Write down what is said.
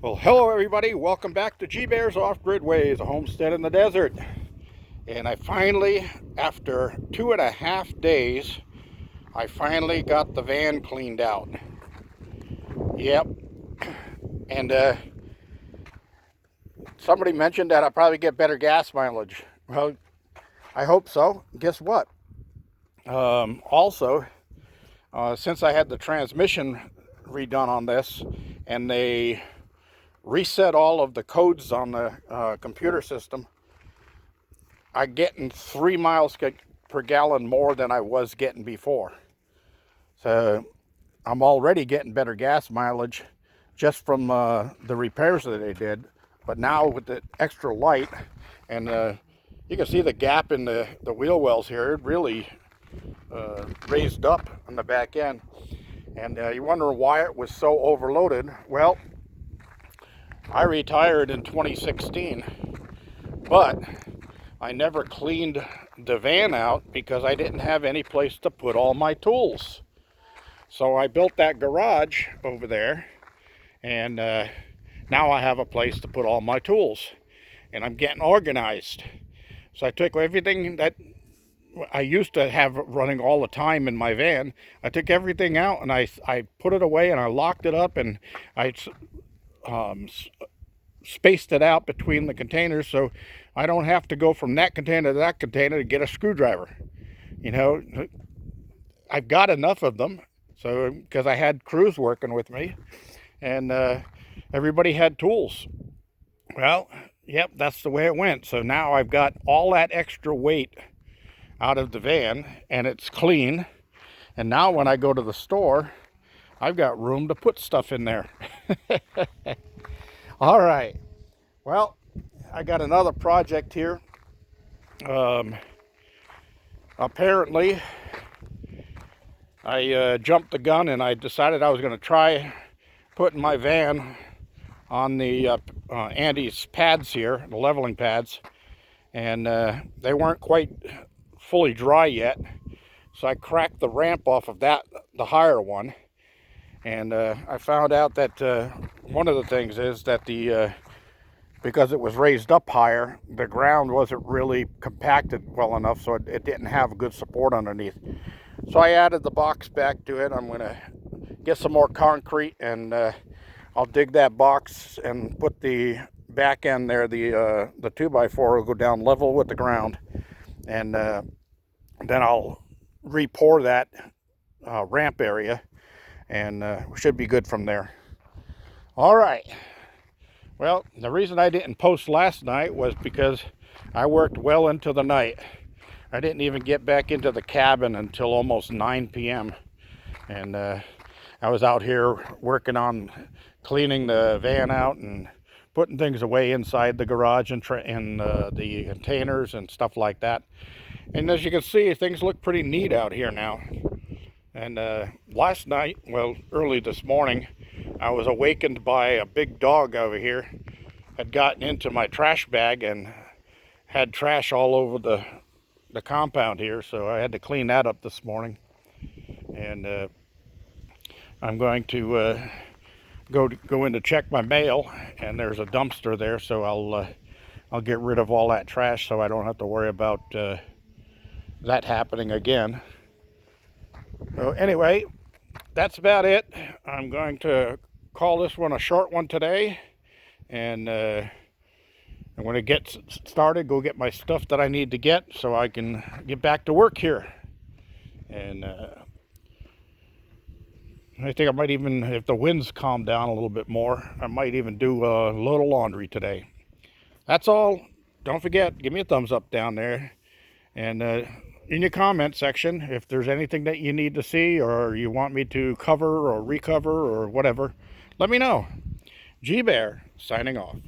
Well, hello everybody. Welcome back to G-Bear's Off-Grid Ways, a homestead in the desert. And I finally, after 2.5 days, I finally got the van cleaned out. Yep. And somebody mentioned that I'll probably get better gas mileage. Well, I hope so. Guess what? Also, since I had the transmission redone on this, and they reset all of the codes on the computer system, I'm getting 3 miles per gallon more than I was getting before. So I'm already getting better gas mileage just from the repairs that they did. But now with the extra light, and you can see the gap in the wheel wells here, it really raised up on the back end. And you wonder why it was so overloaded. Well, I retired in 2016, but I never cleaned the van out because I didn't have any place to put all my tools. So I built that garage over there, and now I have a place to put all my tools, and I'm getting organized. So I took everything that I used to have running all the time in my van. I took everything out and I put it away, and I locked it up, and I spaced it out between the containers so I don't have to go from that container to that container to get a screwdriver. You know, I've got enough of them, so because I had crews working with me, and everybody had tools. Well, yep, that's the way it went. So now I've got all that extra weight out of the van, and it's clean. And now when I go to the store, I've got room to put stuff in there. All right. Well, I got another project here. Apparently, I jumped the gun, and I decided I was going to try putting my van on the Andy's pads here, the leveling pads, and they weren't quite fully dry yet. So I cracked the ramp off of that, the higher one, and I found out that one of the things is that because it was raised up higher, the ground wasn't really compacted well enough, so it didn't have good support underneath. So I added the box back to it. I'm going to get some more concrete, and I'll dig that box and put the back end there, the 2x4 will go down level with the ground, and then I'll re-pour that ramp area, and we should be good from there. All right. Well, the reason I didn't post last night was because I worked well into the night. I didn't even get back into the cabin until almost 9 p.m. And I was out here working on cleaning the van out and putting things away inside the garage and the containers and stuff like that. And as you can see, things look pretty neat out here now. And last night, well, early this morning, I was awakened by a big dog over here. Had gotten into my trash bag and had trash all over the compound here, so I had to clean that up this morning. And I'm going to go in to check my mail, and there's a dumpster there, so I'll get rid of all that trash so I don't have to worry about that happening again. So anyway, that's about it. I'm going to call this one a short one today, and when it gets started, go get my stuff that I need to get so I can get back to work here. And I think I might even, if the winds calm down a little bit more, I might even do a load of laundry today. That's all. Don't forget, give me a thumbs up down there, and in your comment section, if there's anything that you need to see or you want me to cover or recover or whatever, let me know. G-Bear signing off.